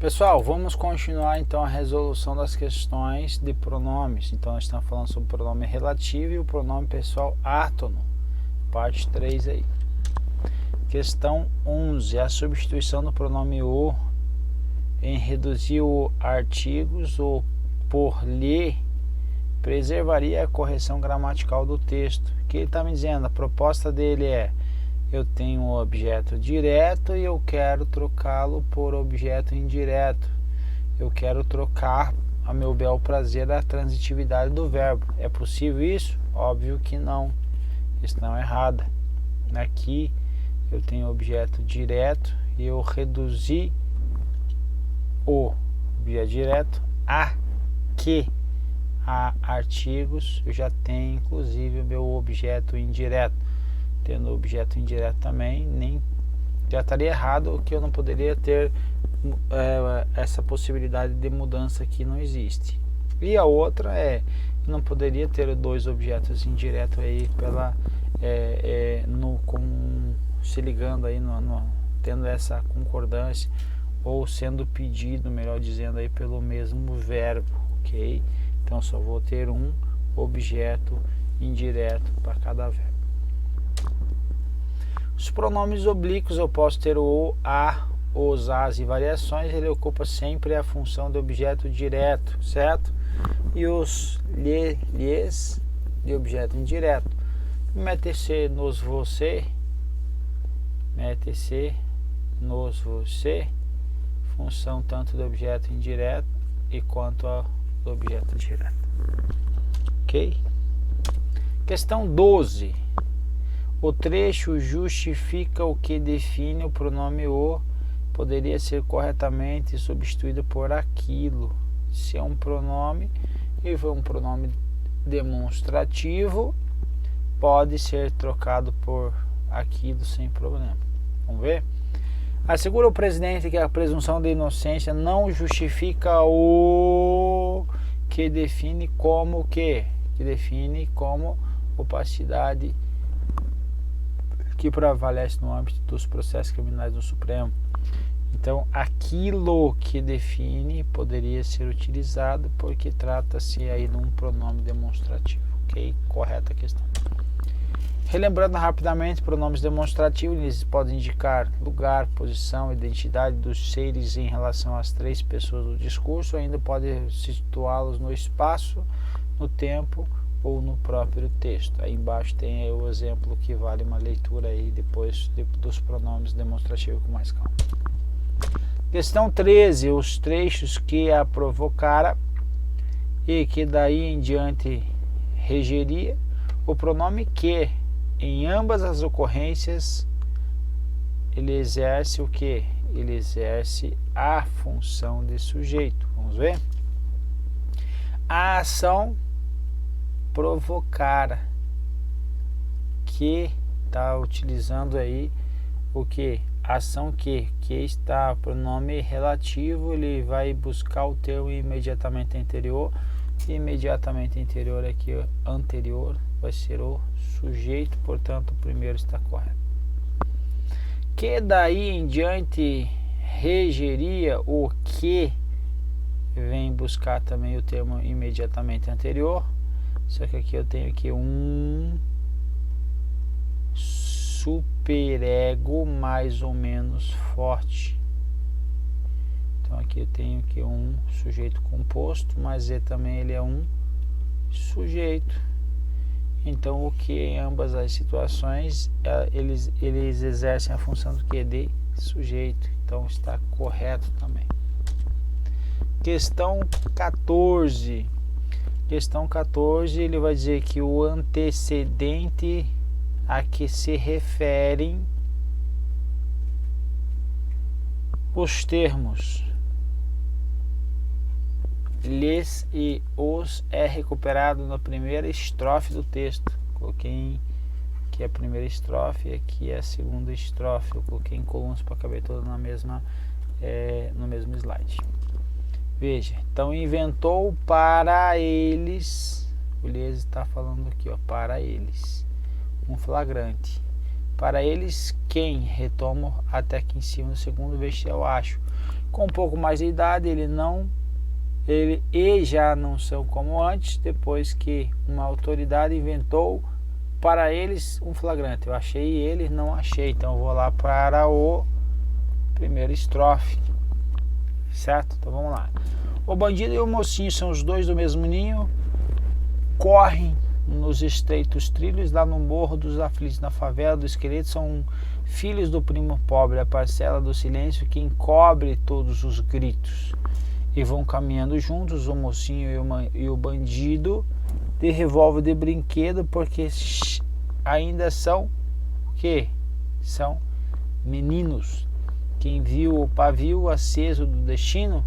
Pessoal, vamos continuar então a resolução das questões de pronomes. Então nós estamos falando sobre o pronome relativo e o pronome pessoal átono, parte 3 aí. Questão 11, a substituição do pronome o em reduzir o artigos ou por lhe preservaria a correção gramatical do texto. O que ele está me dizendo? A proposta dele é: eu tenho um objeto direto e eu quero trocá-lo por objeto indireto. Eu quero trocar, a meu bel prazer, a transitividade do verbo. É possível isso? Óbvio que não. Questão errada. Aqui eu tenho objeto direto e eu reduzi o objeto direto a que a artigos. Eu já tenho inclusive o meu objeto indireto. Tendo objeto indireto também, nem já estaria errado, que eu não poderia ter essa possibilidade de mudança que não existe. E a outra é, não poderia ter dois objetos indiretos aí pela se ligando aí tendo essa concordância ou sendo pedido, melhor dizendo, aí pelo mesmo verbo, ok? Então só vou ter um objeto indireto para cada verbo. Os pronomes oblíquos eu posso ter o, a, os, as e variações. Ele ocupa sempre a função de objeto direto, certo? E os lhe, lhes de objeto indireto. Mete-se, nos, você, mete-se, nos, você, função tanto do objeto indireto e quanto do objeto direto. Ok? Questão 12. O trecho justifica o que define o pronome o, poderia ser corretamente substituído por aquilo. Se é um pronome e for um pronome demonstrativo, pode ser trocado por aquilo sem problema. Vamos ver? Assegura o presidente que a presunção de inocência não justifica o que define como o quê? Que define como opacidade que prevalece no âmbito dos processos criminais do Supremo. Então, aquilo que define poderia ser utilizado porque trata-se aí de um pronome demonstrativo, ok? Correta a questão. Relembrando rapidamente, pronomes demonstrativos, eles podem indicar lugar, posição, identidade dos seres em relação às três pessoas do discurso, ainda pode situá-los no espaço, no tempo ou no próprio texto. Aí embaixo tem aí o exemplo que vale uma leitura aí depois dos pronomes demonstrativos com mais calma. Questão 13. Os trechos que a provocara e que daí em diante regeria o pronome que em ambas as ocorrências ele exerce o que? Ele exerce a função de sujeito. Vamos ver? A ação provocar, que está utilizando aí o que? Ação que está pronome relativo, ele vai buscar o termo imediatamente anterior, e imediatamente anterior aqui, anterior, vai ser o sujeito, portanto o primeiro está correto. Que daí em diante regeria o que vem buscar também o termo imediatamente anterior. Só que aqui eu tenho aqui um superego mais ou menos forte. Então aqui eu tenho aqui um sujeito composto, mas também ele é um sujeito. Então o que em ambas as situações eles exercem a função do que? De sujeito. Então está correto também. Questão 14. Questão 14, ele vai dizer que o antecedente a que se referem os termos lhes e os é recuperado na primeira estrofe do texto. Coloquei aqui a primeira estrofe e aqui a segunda estrofe. Eu coloquei em colunas para caber toda no mesmo slide. Veja, então inventou para eles, o Lhes está falando aqui, ó, para eles, um flagrante. Para eles quem? Retomo até aqui em cima no segundo, veja se eu acho. Com um pouco mais de idade, ele e já não são como antes, depois que uma autoridade inventou para eles um flagrante. Eu achei ele, não achei, então eu vou lá para o primeiro estrofe, certo? Então vamos lá. O bandido e o mocinho são os dois do mesmo ninho, correm nos estreitos trilhos lá no morro dos aflitos, na favela do esqueleto, são filhos do primo pobre, a parcela do silêncio que encobre todos os gritos. E vão caminhando juntos, o mocinho e o bandido, de revólver de brinquedo, porque ainda são o quê? São meninos. Quem viu o pavio aceso do destino,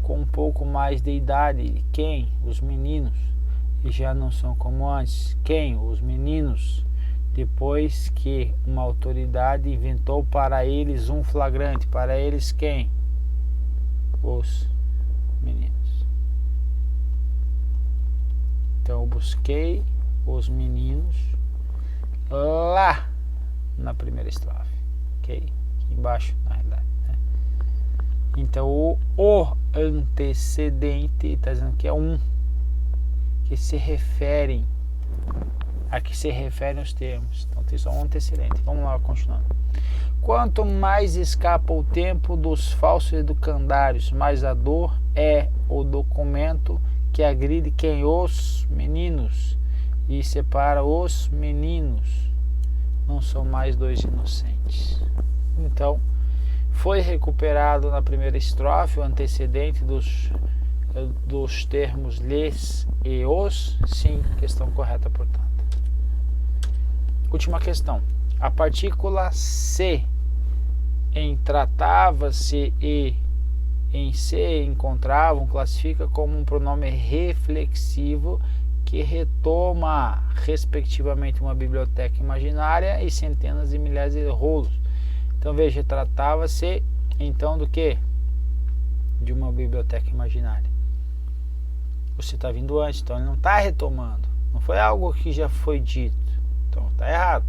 com um pouco mais de idade, quem? Os meninos. E já não são como antes. Quem? Os meninos. Depois que uma autoridade inventou para eles um flagrante. Para eles quem? Os meninos. Então eu busquei os meninos lá na primeira estrofe. Ok? Aqui embaixo, na realidade. Né? Então o antecedente está dizendo que é um. Que se referem a que se referem os termos. Então tem só um antecedente. Vamos lá, continuando. Quanto mais escapa o tempo dos falsos educandários, mais a dor é o documento que agride quem? Os meninos, e separa os meninos. Não são mais dois inocentes. Então, foi recuperado na primeira estrofe o antecedente dos termos lhes e os? Sim, questão correta, portanto. Última questão. A partícula se em tratava-se e em se encontravam classifica como um pronome reflexivo que retoma respectivamente uma biblioteca imaginária e centenas de milhares de rolos. Então veja, tratava-se então do que? De uma biblioteca imaginária. Você está vindo antes, então ele não está retomando. Não foi algo que já foi dito. Então está errado.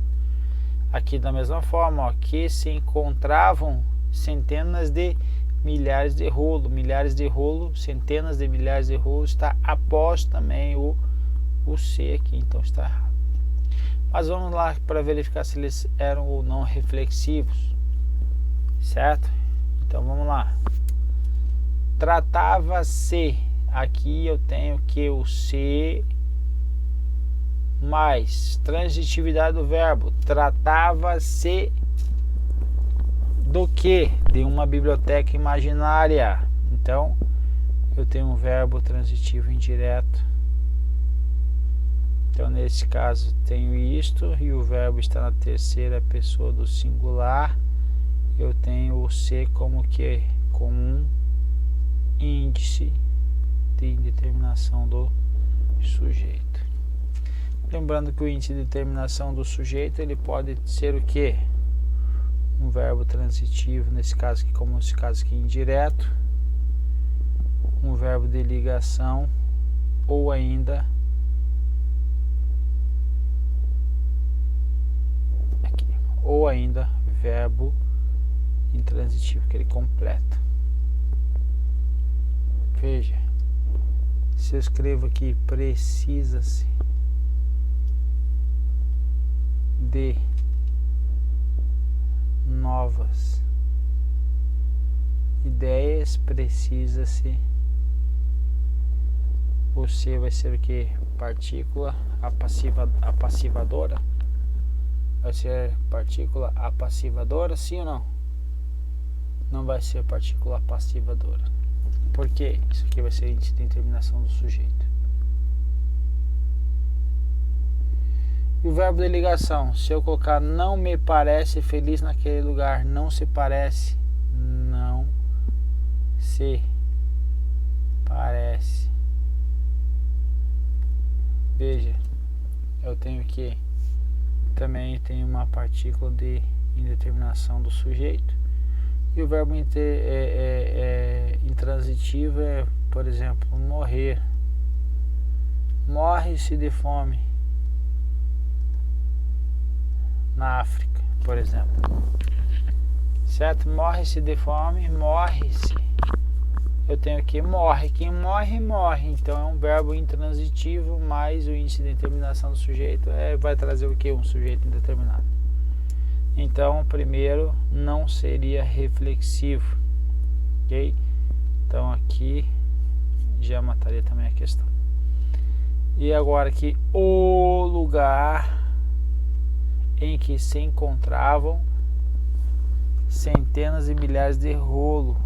Aqui da mesma forma, ó, que se encontravam centenas de milhares de rolos, centenas de milhares de rolos, está após também o C aqui, então está errado. Mas vamos lá para verificar se eles eram ou não reflexivos, certo? Então vamos lá. Tratava-se, aqui eu tenho que o se mais transitividade do verbo. Tratava-se do que? De uma biblioteca imaginária. Então eu tenho um verbo transitivo indireto. Então nesse caso tenho isto e o verbo está na terceira pessoa do singular. Eu tenho o se como que? Como um índice de indeterminação do sujeito. Lembrando que o índice de determinação do sujeito ele pode ser o que? Um verbo transitivo, nesse caso aqui, como nesse caso aqui, indireto, um verbo de ligação ou ainda aqui, ou ainda verbo intransitivo que ele completa. Veja, se eu escrevo aqui precisa-se de novas ideias, precisa-se, você vai ser o que? Partícula apassivadora? Vai ser partícula apassivadora, sim ou não? Não vai ser partícula apassivadora. Por quê? Isso aqui vai ser índice de determinação do sujeito. E o verbo de ligação, se eu colocar não me parece feliz naquele lugar, não se parece, não se parece. Veja, eu tenho que também tem uma partícula de indeterminação do sujeito. E o verbo intransitivo é, por exemplo, morrer. Morre-se de fome. Na África, por exemplo. certo? Morre-se de fome, morre-se. Eu tenho aqui morre. Quem morre, morre. Então é um verbo intransitivo mais o índice de determinação do sujeito vai trazer o que? Um sujeito indeterminado. Então o primeiro não seria reflexivo, ok? Então aqui já mataria também a questão. E agora aqui, o lugar em que se encontravam centenas e milhares de rolo.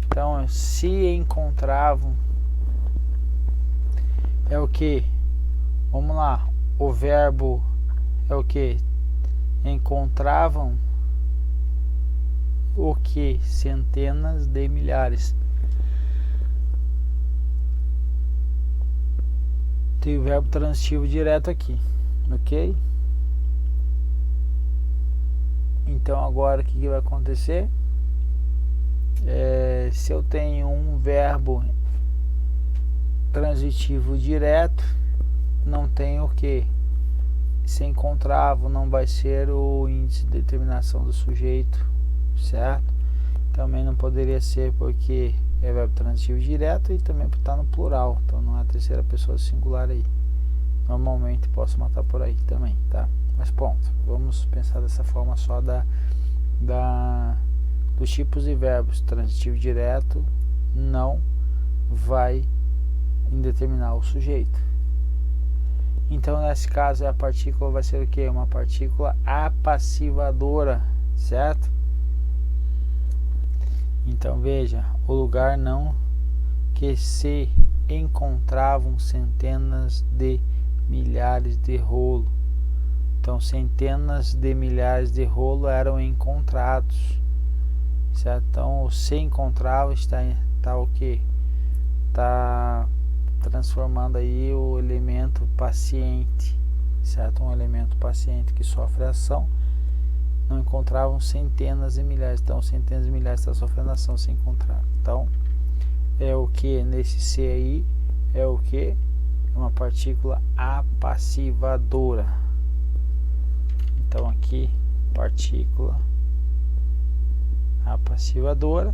Então, se encontravam é o que? Vamos lá, o verbo é o que? Encontravam o que? Centenas de milhares. Tem o verbo transitivo direto aqui, ok? Então agora o que vai acontecer? Se eu tenho um verbo transitivo direto, não tem o que? Se encontravam, não vai ser o índice de determinação do sujeito, certo? Também não poderia ser porque é verbo transitivo direto e também por estar no plural, então não é a terceira pessoa singular aí. Normalmente posso matar por aí também, tá? Mas ponto, vamos pensar dessa forma só dos tipos de verbos. Transitivo direto não vai indeterminar o sujeito. Então nesse caso a partícula vai ser o que? Uma partícula apassivadora, certo? Então veja, o lugar não que se encontravam centenas de milhares de rolo. Então centenas de milhares de rolo eram encontrados, certo? Então o se encontrava está o que? Está transformando aí o elemento paciente, certo? Um elemento paciente que sofre ação. Não encontravam centenas de milhares, então centenas de milhares está sofrendo ação se encontrar. Então é o que nesse C aí é o que? É uma partícula apassivadora. Então aqui partícula apassivadora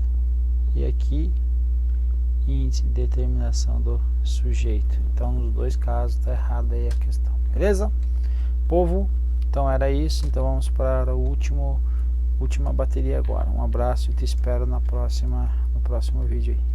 e aqui índice de determinação do sujeito. Então nos dois casos está errada aí a questão, beleza? Povo, então era isso. Então vamos para a última bateria agora. Um abraço e te espero no próximo vídeo aí.